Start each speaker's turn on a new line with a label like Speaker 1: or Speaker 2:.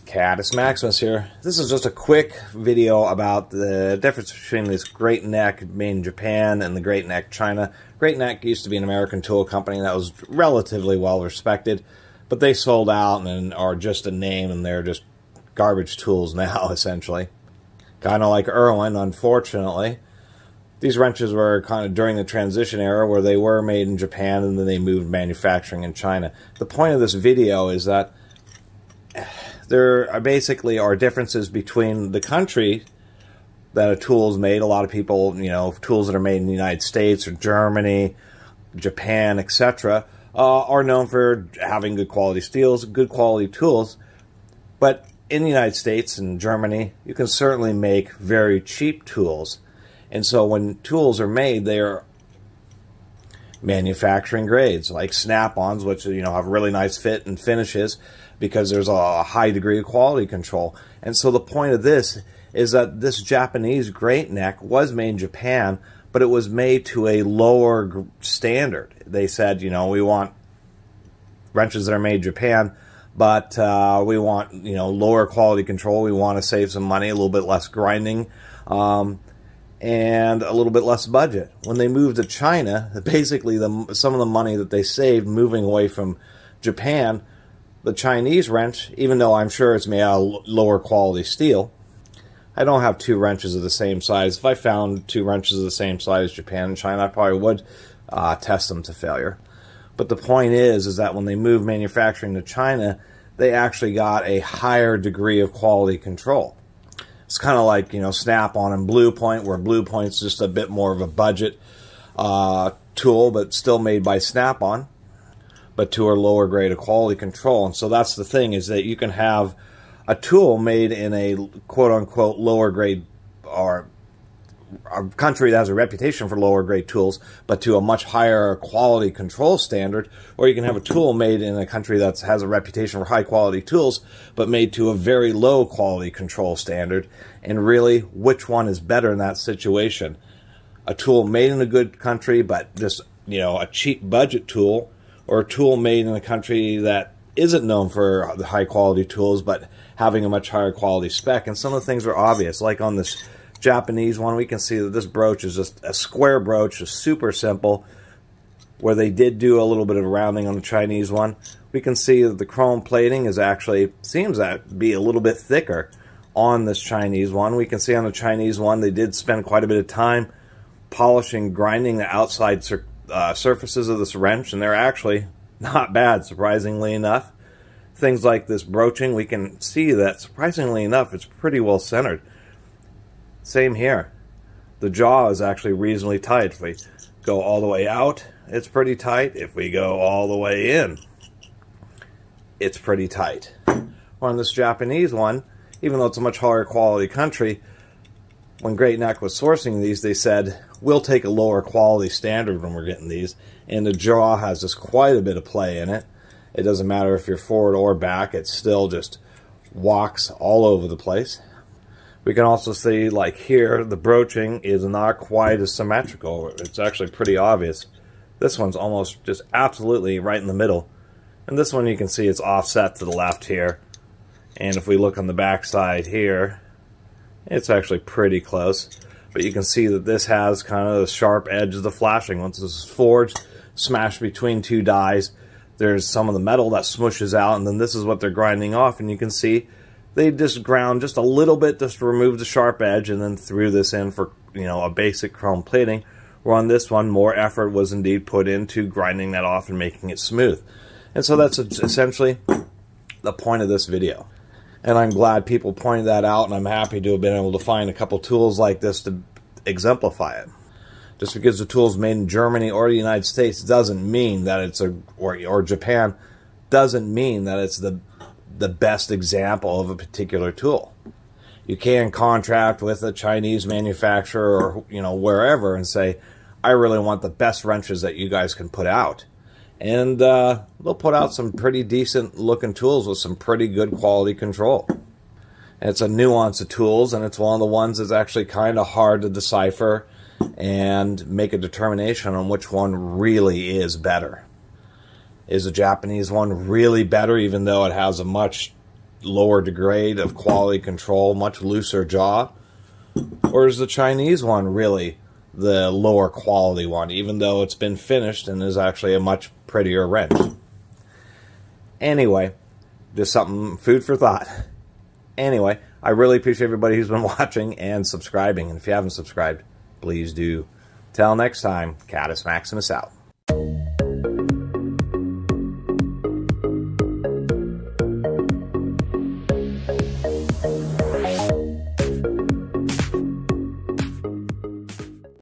Speaker 1: Catus Maximus here. This is just a quick video about the difference between this Great Neck made in Japan and the Great Neck China. Great Neck used to be an American tool company that was relatively well respected, but they sold out and are just a name, and they're just garbage tools now, essentially. Kind of like Irwin, unfortunately. These wrenches were kind of during the transition era where they were made in Japan and then they moved manufacturing in China. The point of this video is that there are basically differences between the country that a tool is made. A lot of people, tools that are made in the United States or Germany, Japan, etc., are known for having good quality steels, good quality tools. But in the United States and Germany, you can certainly make very cheap tools. And so when tools are made, they are manufacturing grades, like snap-ons, which have really nice fit and finishes, because there's a high degree of quality control. And so the point of this is that this Japanese Great Neck was made in Japan, but it was made to a lower standard. They said, we want wrenches that are made in Japan, but we want, lower quality control. We want to save some money, a little bit less grinding, and a little bit less budget. When they moved to China, basically some of the money that they saved moving away from Japan, the Chinese wrench, even though I'm sure it's made out of lower quality steel, I don't have two wrenches of the same size. If I found two wrenches of the same size as Japan and China, I probably would test them to failure. But the point is that when they moved manufacturing to China, they actually got a higher degree of quality control. It's kind of like, Snap-on and Blue Point, where Blue Point's just a bit more of a budget tool, but still made by Snap-on, but to a lower grade of quality control. And so that's the thing, is that you can have a tool made in a quote-unquote lower grade, or a country that has a reputation for lower grade tools, but to a much higher quality control standard, or you can have a tool made in a country that has a reputation for high quality tools, but made to a very low quality control standard. And really, which one is better in that situation? A tool made in a good country, but just, a cheap budget tool, or a tool made in a country that isn't known for the high quality tools, but having a much higher quality spec. And some of the things are obvious, like on this Japanese one, we can see that this brooch is just a square brooch, just super simple. Where they did do a little bit of rounding on the Chinese one, we can see that the chrome plating is actually, seems to be a little bit thicker on this Chinese one. We can see on the Chinese one, they did spend quite a bit of time polishing, grinding the outside surfaces of this wrench, and they're actually not bad, surprisingly enough. Things like this broaching, we can see that, surprisingly enough, it's pretty well centered. Same here. The jaw is actually reasonably tight. If we go all the way out, it's pretty tight. If we go all the way in, it's pretty tight. On this Japanese one, even though it's a much higher quality country, when Great Neck was sourcing these, they said, we'll take a lower quality standard when we're getting these. And the jaw has just quite a bit of play in it. It doesn't matter if you're forward or back, it still just walks all over the place. We can also see, like here, the broaching is not quite as symmetrical. It's actually pretty obvious. This one's almost just absolutely right in the middle. And this one you can see it's offset to the left here. And if we look on the back side here, it's actually pretty close. But you can see that this has kind of the sharp edge of the flashing. Once this is forged, smashed between two dies, there's some of the metal that smooshes out, and then this is what they're grinding off. And you can see they just ground just a little bit just to remove the sharp edge, and then threw this in for, a basic chrome plating. Where on this one, more effort was indeed put into grinding that off and making it smooth. And so that's essentially the point of this video. And I'm glad people pointed that out, and I'm happy to have been able to find a couple tools like this to exemplify it. Just because the tool's made in Germany or the United States doesn't mean that it's or Japan, doesn't mean that it's the best example of a particular tool. You can contract with a Chinese manufacturer or wherever and say, I really want the best wrenches that you guys can put out. And they'll put out some pretty decent looking tools with some pretty good quality control. And it's a nuance of tools, and it's one of the ones that's actually kind of hard to decipher and make a determination on which one really is better. Is the Japanese one really better, even though it has a much lower degrade of quality control, much looser jaw? Or is the Chinese one really the lower quality one, even though it's been finished and is actually a much prettier wrench? Anyway, just something, food for thought. Anyway, I really appreciate everybody who's been watching and subscribing. And if you haven't subscribed, please do. Till next time, Catus Maximus out.